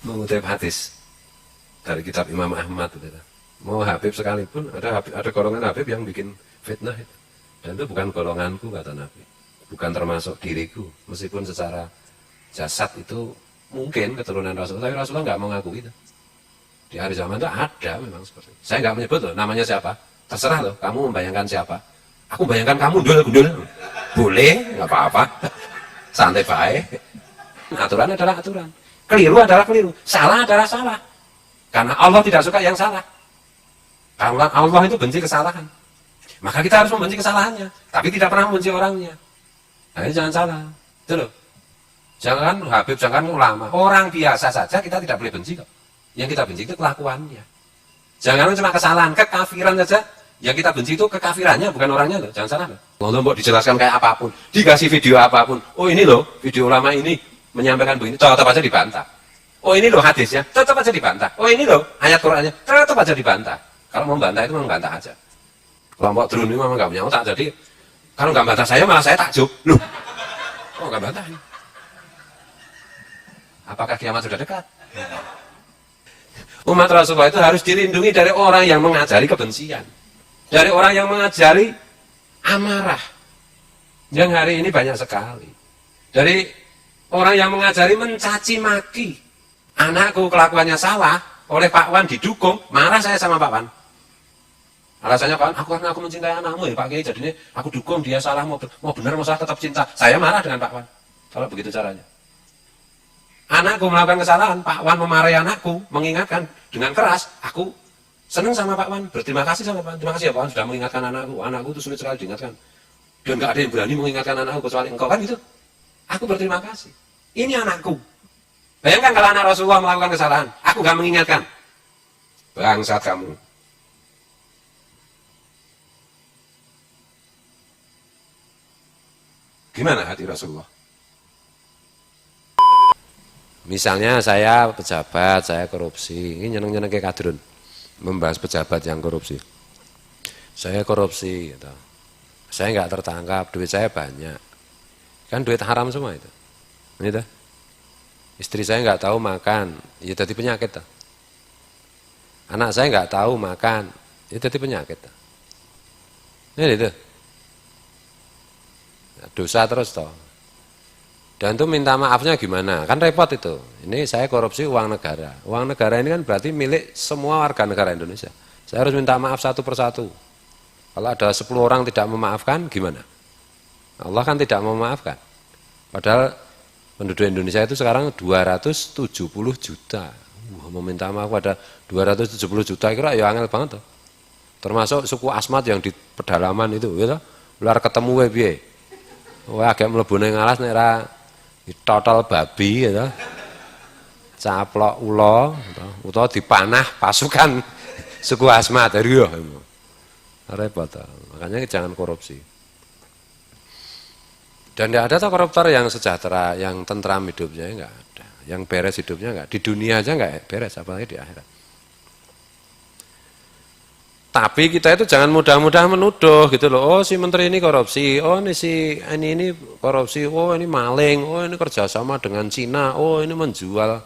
mengutip hadis dari kitab Imam Ahmad itu. Mau Habib sekalipun ada golongan Habib yang bikin fitnah itu. Dan itu bukan golonganku kata Nabi. Bukan termasuk diriku. Meskipun secara jasad itu mungkin keturunan Rasulullah, tapi Rasulullah nggak mau ngaku itu. Di hari zaman itu ada memang seperti itu. Saya nggak menyebut loh namanya siapa. Terserah loh, kamu membayangkan siapa. Aku bayangkan kamu gundul. Boleh, nggak apa-apa. Santai baik. Aturan adalah aturan. Keliru adalah keliru. Salah adalah salah. Karena Allah tidak suka yang salah. Karena Allah itu benci kesalahan. Maka kita harus membenci kesalahannya. Tapi tidak pernah membenci orangnya. Nah ini jangan salah. Itu loh. Jangan Habib, jangan ulama. Orang biasa saja kita tidak boleh benci kok. Yang kita benci itu kelakuannya. Jangan cuma kesalahan, kekafiran saja. Yang kita benci itu kekafirannya, bukan orangnya loh. Jangan salah loh. Kalau mau dijelaskan kayak apapun, dikasih video apapun. Oh ini loh, video ulama ini menyampaikan begini, tetap aja dibantah. Oh ini loh hadisnya, tetap aja dibantah. Oh ini loh ayat Qur'annya, tetap aja dibantah. Kalau mau membantah itu membantah aja. Kelompok drone ini memang nggak punya otak, jadi kalau nggak bantah saya malah saya takjub. Loh, oh nggak bantah ini. Apakah kiamat sudah dekat? Umat Rasulullah itu harus dilindungi dari orang yang mengajari kebencian, dari orang yang mengajari amarah, yang hari ini banyak sekali, dari orang yang mengajari mencaci maki. Anakku kelakuannya salah, oleh Pak Wan didukung, marah saya sama Pak Wan. Alasannya Pak Wan, aku mencintai anakmu ya Pak Kiai, jadinya aku dukung dia salah, mau benar mau salah tetap cinta. Saya marah dengan Pak Wan, kalau begitu caranya. Anakku melakukan kesalahan, Pak Wan memarahi anakku, mengingatkan dengan keras, aku senang sama Pak Wan, berterima kasih sama Pak Wan. Terima kasih ya Pak Wan sudah mengingatkan anakku itu sulit sekali diingatkan. Dan nggak ada yang berani mengingatkan anakku kecuali engkau kan gitu. Aku berterima kasih. Ini anakku. Bayangkan kalau anak Rasulullah melakukan kesalahan, aku nggak mengingatkan. Bangsat kamu. Gimana hati Rasulullah? Misalnya saya pejabat, saya korupsi, ini nyeneng-nyeneng kayak kadrun, membahas pejabat yang korupsi. Saya korupsi, gitu. Saya nggak tertangkap, duit saya banyak, kan duit haram semua itu. Gitu. Istri saya nggak tahu makan, ya jadi penyakit. Tuh. Anak saya nggak tahu makan, ya jadi penyakit. Tuh. Ini itu, dosa terus toh. Dan itu minta maafnya gimana? Kan repot itu. Ini saya korupsi uang negara. Uang negara ini kan berarti milik semua warga negara Indonesia. Saya harus minta maaf satu persatu. Kalau ada 10 orang tidak memaafkan, gimana? Allah kan tidak memaafkan. Padahal penduduk Indonesia itu sekarang 270 juta. Mau minta maaf pada 270 juta, kira ya angel banget. Tuh. Termasuk suku Asmat yang di pedalaman itu. Gitu. Luar ketemu piye. Wah agak mlebu ning alas nek ra total babi gitu. Caplok ulo utawa dipanah pasukan suku Asmat ya. Repot. Makanya jangan korupsi. Dan tidak ada koruptor yang sejahtera, yang tentram hidupnya enggak ada. Yang beres hidupnya enggak. Di dunia aja enggak beres apalagi di akhirat. Tapi kita itu jangan mudah-mudah menuduh gitu loh. Oh si menteri ini korupsi, oh ini si ini korupsi, oh ini maling, oh ini kerjasama dengan Cina, oh ini menjual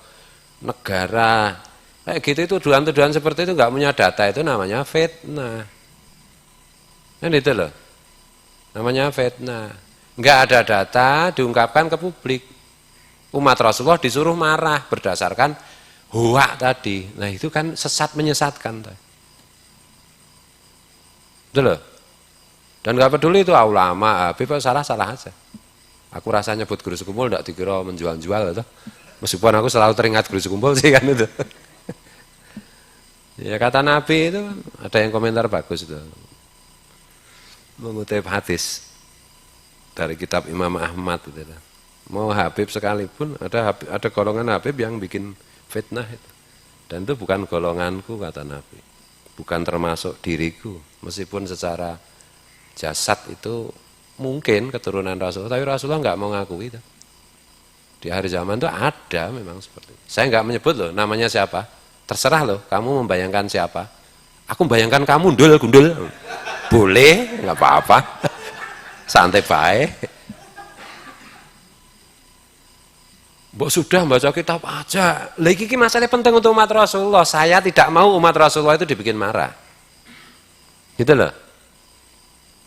negara. Kayak gitu itu tuduhan-tuduhan seperti itu nggak punya data itu namanya fitnah. Kan itu loh, namanya fitnah. Nggak ada data diungkapkan ke publik. Umat Rasulullah disuruh marah berdasarkan hoak tadi. Nah itu kan sesat menyesatkan tadi. Betul loh. Dan nggak peduli itu ulama, Habib salah-salah aja. Aku rasa nyebut guru sekumpul enggak dikira menjual-jual itu. Meskipun aku selalu teringat guru sekumpul sih kan itu. Ya kata Nabi itu ada yang komentar bagus itu. Mengutip hadis dari kitab Imam Ahmad itu. Mau Habib sekalipun ada golongan Habib yang bikin fitnah itu. Dan itu bukan golonganku kata Nabi. Bukan termasuk diriku, meskipun secara jasad itu mungkin keturunan Rasulullah, tapi Rasulullah nggak mau ngaku itu. Di hari zaman itu ada memang seperti itu. Saya nggak menyebut loh namanya siapa, terserah loh, kamu membayangkan siapa. Aku membayangkan kamu gundul, boleh, nggak apa-apa, santai baik. Mbok sudah baca kitab aja. Lah iki masalah penting untuk umat Rasulullah. Saya tidak mau umat Rasulullah itu dibikin marah. Gitu loh.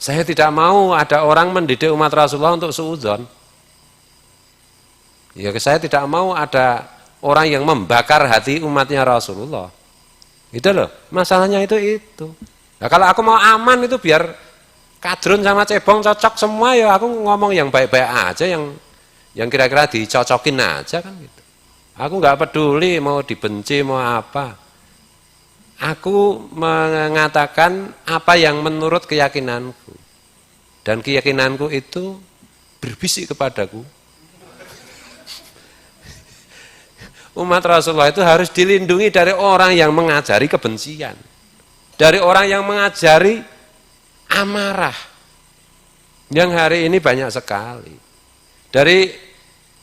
Saya tidak mau ada orang mendidik umat Rasulullah untuk suudzon. Ya, saya tidak mau ada orang yang membakar hati umatnya Rasulullah. Gitu loh. Masalahnya itu. Nah, kalau aku mau aman itu biar kadrun sama cebong cocok semua, ya aku ngomong yang baik-baik aja, yang kira-kira dicocokin aja kan gitu. Aku nggak peduli mau dibenci mau apa. Aku mengatakan apa yang menurut keyakinanku. Dan keyakinanku itu berbisik kepadaku. Umat Rasulullah itu harus dilindungi dari orang yang mengajari kebencian. Dari orang yang mengajari amarah. Yang hari ini banyak sekali. Dari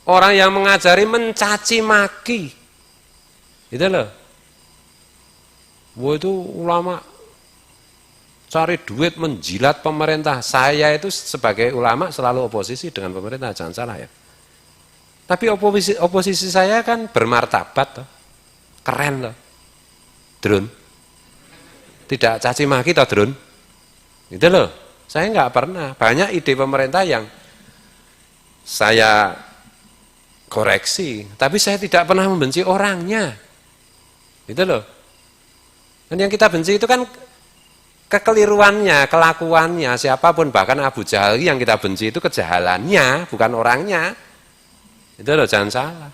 orang yang mengajari mencaci maki. Itu loh. Wah, itu ulama cari duit menjilat pemerintah. Saya itu sebagai ulama selalu oposisi dengan pemerintah, jangan salah ya. Tapi oposisi saya kan bermartabat toh. Keren loh. Drun. Tidak caci maki toh drun. Gitu loh. Saya nggak pernah. Banyak ide pemerintah yang saya koreksi, tapi saya tidak pernah membenci orangnya. Gitu loh. Dan yang kita benci itu kan kekeliruannya, kelakuannya, siapapun, bahkan Abu Jahal yang kita benci itu kejahalannya, bukan orangnya. Itu loh, jangan salah.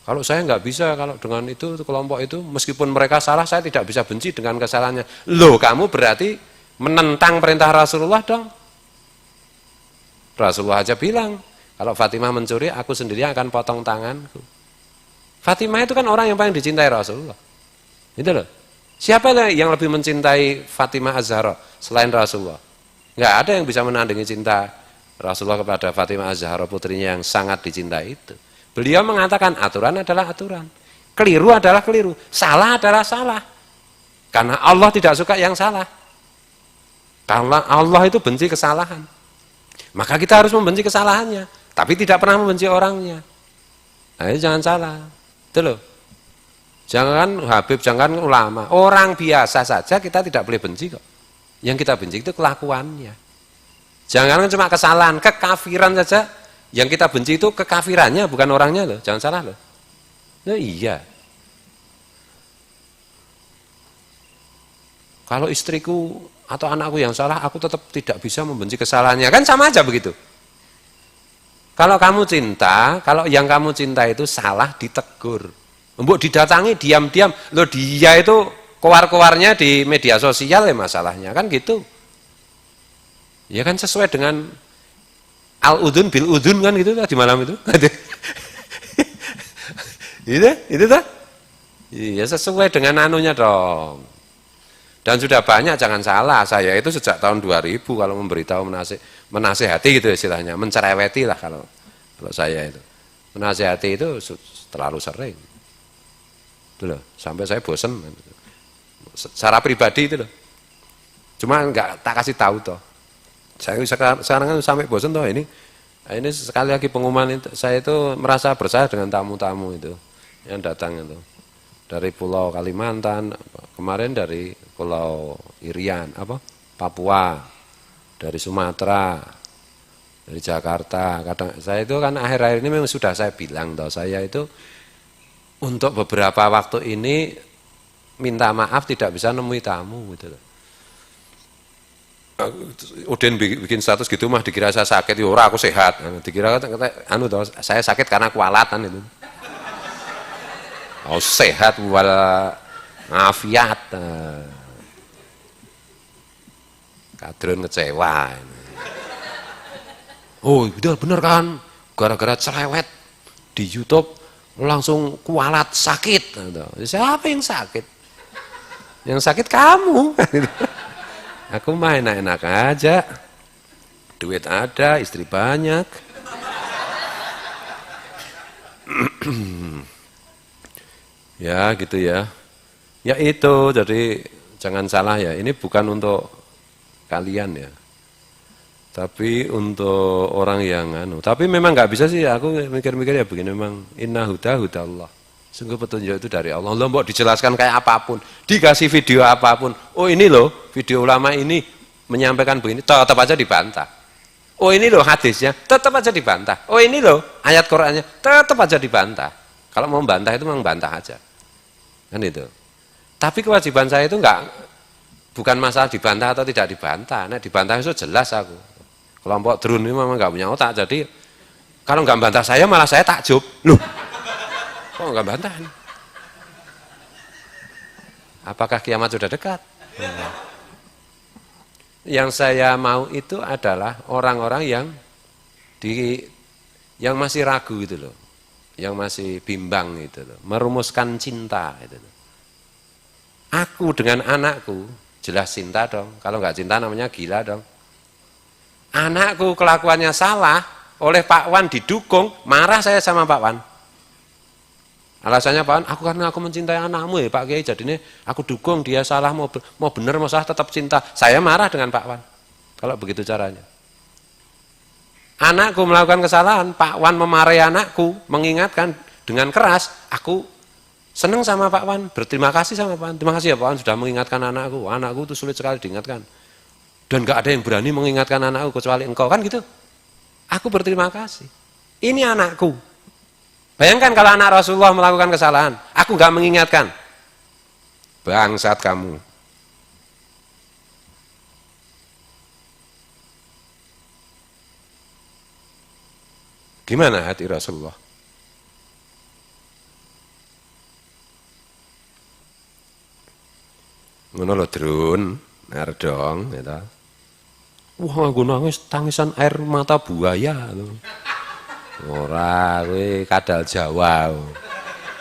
Kalau saya nggak bisa, kalau dengan itu kelompok itu, meskipun mereka salah, saya tidak bisa benci dengan kesalahannya. Loh, kamu berarti menentang perintah Rasulullah dong. Rasulullah aja bilang, kalau Fatimah mencuri, aku sendiri akan potong tanganku. Fatimah itu kan orang yang paling dicintai Rasulullah. Itu loh. Siapa yang lebih mencintai Fatimah Az-Zahra selain Rasulullah? Nggak ada yang bisa menandingi cinta Rasulullah kepada Fatimah Az-Zahra, putrinya yang sangat dicintai itu. Beliau mengatakan aturan adalah aturan, keliru adalah keliru, salah adalah salah. Karena Allah tidak suka yang salah. Karena Allah itu benci kesalahan. Maka kita harus membenci kesalahannya, tapi tidak pernah membenci orangnya. Nah, itu jangan salah. Itu loh. Jangan Habib, jangan ulama. Orang biasa saja kita tidak boleh benci kok. Yang kita benci itu kelakuannya. Jangan cuma kesalahan, kekafiran saja. Yang kita benci itu kekafirannya, bukan orangnya loh. Jangan salah loh. Nah, iya. Kalau istriku atau anakku yang salah, aku tetap tidak bisa membenci kesalahannya. Kan sama aja begitu. Kalau kamu cinta, kalau yang kamu cinta itu salah, ditegur. Mbok didatangi diam-diam, loh dia itu keluar-keluarnya di media sosial ya masalahnya, kan gitu. Ya kan sesuai dengan al-udhun bil-udhun kan gitu di malam itu. Itu tuh. Iya sesuai dengan anunya dong. Dan sudah banyak, jangan salah, saya itu sejak tahun 2000 kalau memberitahu menasehati gitu istilahnya, mencereweti lah kalau saya itu. Menasehati itu terlalu sering. Itu loh, sampai saya bosen. Secara pribadi itu loh. Cuma enggak tak kasih tahu toh. Saya sekarang kan sampai bosen toh ini sekali lagi pengumuman itu, saya itu merasa bersalah dengan tamu-tamu itu yang datang itu. Dari Pulau Kalimantan, kemarin dari Pulau Irian, Papua, dari Sumatera, dari Jakarta. Kadang saya itu kan akhir-akhir ini memang sudah saya bilang toh, saya itu untuk beberapa waktu ini minta maaf tidak bisa nemui tamu gitu loh. Udin bikin status gitu mah dikira saya sakit, ya ora aku sehat. Dikira toh, saya sakit karena kualatan itu. Oh sehat wal afiat. Kadrun kecewa. Oh benar kan, gara-gara cerewet di YouTube langsung kualat sakit. Siapa yang sakit? Yang sakit kamu. Aku mah enak-enak aja, duit ada, istri banyak. Ya gitu ya. Ya itu, jadi jangan salah ya, ini bukan untuk kalian ya. Tapi untuk orang yang tapi memang nggak bisa sih, aku mikir-mikir ya begini, memang inna huda Allah. Sungguh petunjuk itu dari Allah. Loh, mbok dijelaskan kayak apapun, dikasih video apapun. Oh ini loh, video ulama ini menyampaikan begini, tetap aja dibantah. Oh ini loh hadisnya, tetap aja dibantah. Oh ini loh ayat Qur'annya, tetap aja dibantah. Kalau mau bantah itu memang bantah aja. Kan itu. Tapi kewajiban saya itu bukan masalah dibantah atau tidak dibantah. Nah dibantah itu jelas aku. Kelompok drone ini memang nggak punya otak, jadi kalau nggak bantah saya malah saya takjub. Loh, kok nggak bantah? Apakah kiamat sudah dekat? Yang saya mau itu adalah orang-orang yang masih ragu itu loh, yang masih bimbang itu loh, merumuskan cinta itu loh. Aku dengan anakku jelas cinta dong, kalau nggak cinta namanya gila dong. Anakku kelakuannya salah, oleh Pak Wan didukung, marah saya sama Pak Wan. Alasannya Pak Wan, karena aku mencintai anakmu ya Pak Kiai, jadinya aku dukung dia salah, mau benar mau salah tetap cinta. Saya marah dengan Pak Wan, kalau begitu caranya. Anakku melakukan kesalahan, Pak Wan memarahi anakku, mengingatkan dengan keras, aku senang sama Pak Wan, berterima kasih sama Pak Wan. Terima kasih ya Pak Wan sudah mengingatkan anakku itu sulit sekali diingatkan. Dan gak ada yang berani mengingatkan anakku kecuali engkau, kan gitu. Aku berterima kasih. Ini anakku. Bayangkan kalau anak Rasulullah melakukan kesalahan, aku gak mengingatkan. Bangsat kamu. Gimana hati Rasulullah? Ngono lho drun, nardong, gitu. Wah, aku nangis tangisan air mata buaya. Ora, kowe kadal Jawa.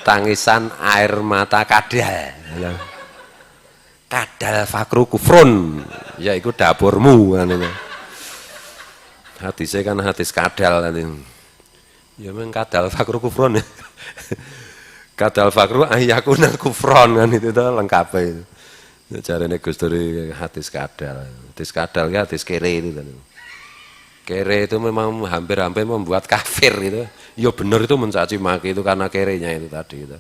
Tangisan air mata kadal. Kadal fakru kufrun, yaiku dapurmu kan. Hadisnya kan hadis kadal tadi. Ya memang kadal fakru kufrun. Kadal fakru ayyakuna kufron kan itu tuh lengkap itu. Caranya Gus Dur hadis kadal. Hadis kadal ya hadis kere itu kan. Kere itu memang hampir-hampir membuat kafir itu. Ya benar itu mencaci maki itu karena kerenya itu tadi itu.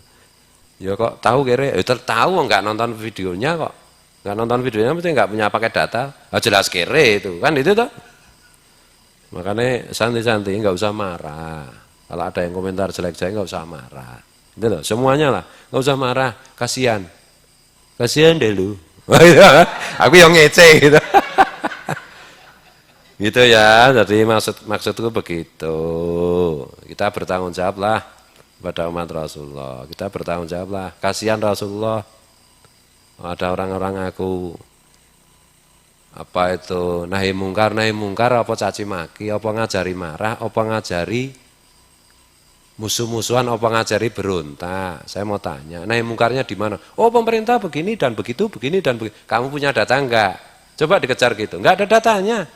Ya kok tahu kere? Ya tahu nggak nonton videonya kok. Nggak nonton videonya mesti nggak punya pakai data. Ah, jelas kere itu kan itu tuh. Makanya santai-santai nggak usah marah. Kalau ada yang komentar jelek-jelek nggak usah marah. Itu loh, semuanya lah nggak usah marah. Kasihan. Kasihan deh lu. Aku yang ngece gitu. Gitu ya. Jadi maksudku begitu. Kita bertanggung jawab lah pada umat Rasulullah. Kita bertanggung jawab lah. Kasihan Rasulullah. Ada orang-orang aku apa itu nahi mungkar apa caci maki, apa ngajari marah, apa ngajari musuh-musuhan, apa ngajari berontak. Saya mau tanya, nahi mungkarnya di mana? Oh pemerintah begini dan begitu, begini dan begitu. Kamu punya data enggak? Coba dikejar gitu. Enggak ada datanya.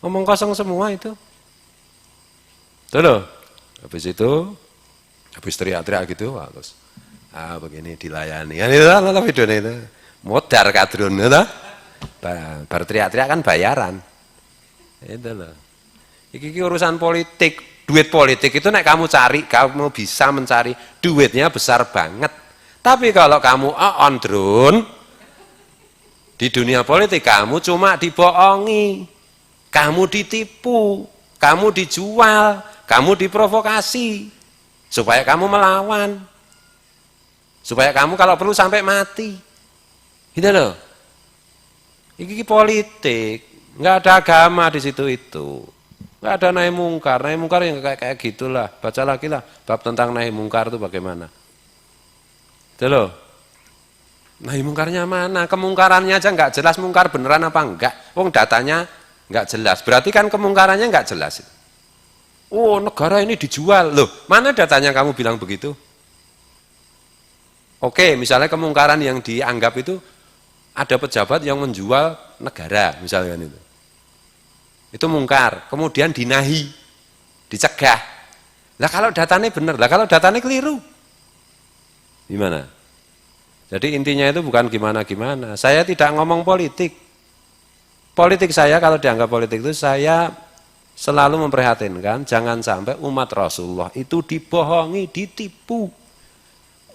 Ngomong kosong semua itu. Tuh loh. Habis itu, habis teriak-teriak gitu, terus begini dilayani. Kan itu lah videonya itu. Modar kadrun itu. Bar teriak-teriak kan bayaran. Itu loh. Iki urusan politik. Duit politik itu nek kamu cari, kamu bisa mencari duitnya besar banget. Tapi kalau kamu on drone di dunia politik kamu cuma dibohongi, kamu ditipu, kamu dijual, kamu diprovokasi supaya kamu melawan, supaya kamu kalau perlu sampai mati. Gitu loh. Ini politik, nggak ada agama di situ itu. Nggak ada nahi mungkar yang kayak gitulah. Baca lagi lah bab tentang nahi mungkar itu bagaimana. Itu loh. Nahi mungkarnya mana? Kemungkarannya aja nggak jelas mungkar beneran apa enggak. Wong datanya nggak jelas. Berarti kan kemungkarannya nggak jelas. Oh negara ini dijual. Loh mana datanya kamu bilang begitu? Oke misalnya kemungkaran yang dianggap itu ada pejabat yang menjual negara misalnya kan itu. Itu mungkar, kemudian dinahi, dicegah. Lah kalau datanya benar, lah kalau datanya keliru, gimana? Jadi intinya itu bukan gimana-gimana. Saya tidak ngomong politik. Politik saya kalau dianggap politik itu saya selalu memprihatinkan jangan sampai umat Rasulullah itu dibohongi, ditipu.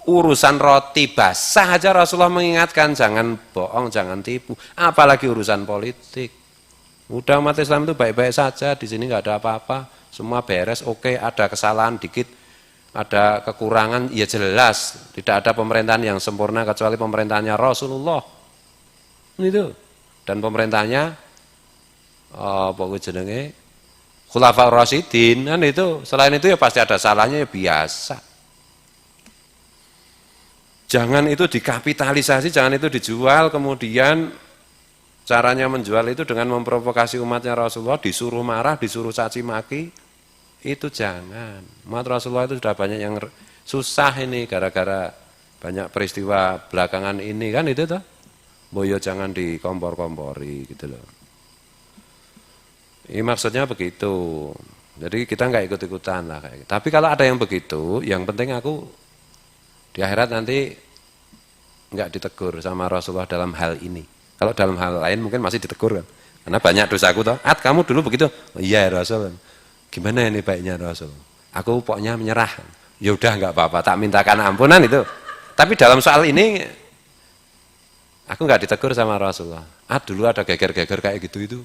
Urusan roti basah aja Rasulullah mengingatkan jangan bohong, jangan tipu. Apalagi urusan politik. Udah umat Islam itu baik-baik saja, di sini nggak ada apa-apa, semua beres, oke, ada kesalahan dikit, ada kekurangan, ya jelas. Tidak ada pemerintahan yang sempurna kecuali pemerintahannya Rasulullah. Itu. Dan pemerintahannya pokoknya jenenge Khulafaur Rasyidin kan itu. Selain itu ya pasti ada salahnya, ya biasa. Jangan itu dikapitalisasi, jangan itu dijual, kemudian caranya menjual itu dengan memprovokasi umatnya Rasulullah, disuruh marah, disuruh caci maki, itu jangan. Umat Rasulullah itu sudah banyak yang susah ini gara-gara banyak peristiwa belakangan ini kan itu toh. Boyo jangan dikompor-kompori gitu loh. Ini maksudnya begitu. Jadi kita nggak ikut-ikutan lah kayak gitu. Tapi kalau ada yang begitu, yang penting aku di akhirat nanti nggak ditegur sama Rasulullah dalam hal ini. Kalau dalam hal lain mungkin masih ditegur kan. Karena banyak dosaku toh. Kamu dulu begitu. Oh, iya Rasul. Gimana ini baiknya Rasul? Aku pokoknya menyerah. Ya udah nggak apa-apa, tak mintakan ampunan itu. Tapi dalam soal ini aku nggak ditegur sama Rasulullah. Dulu ada geger-geger kayak gitu itu.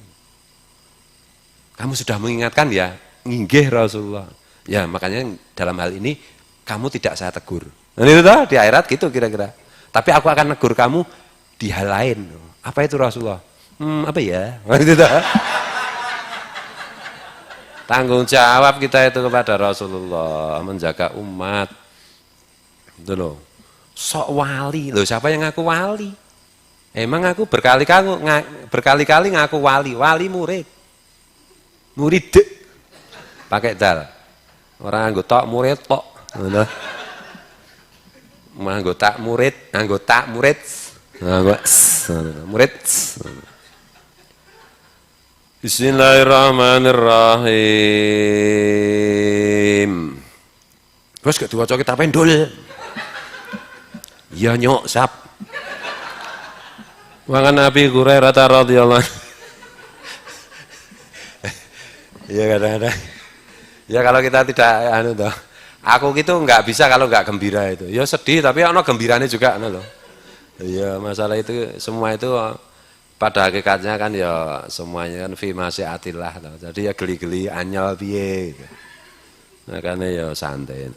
Kamu sudah mengingatkan ya, nginggih Rasulullah. Ya makanya dalam hal ini kamu tidak saya tegur. Nah, itu toh, di akhirat gitu kira-kira. Tapi aku akan negur kamu di hal lain. Apa itu Rasulullah? Apa ya? Itu toh. Tanggung jawab kita itu kepada Rasulullah, menjaga umat. Itu loh. Sok wali. Loh, siapa yang ngaku wali? Emang aku berkali-kali ngaku wali. Wali murid. Murid. Pakai dal. Orang anggota murid tok. Anggota murid. Bismillahirrahmanirrahim. Bos gak diwaca kitab pendul. Ya nyok sap. Wangan Nabi Hurairah radhiyallahu. Ya kadang-kadang. Ya kalau kita tidak anu toh. Aku gitu nggak bisa kalau nggak gembira itu. Ya sedih tapi ono gembiranya juga anu loh. Ya masalah itu semua itu pada hakikatnya kan ya semuanya kan fi masyiatillah. Jadi ya geli-geli anyel piye gitu. Makanya ya santai.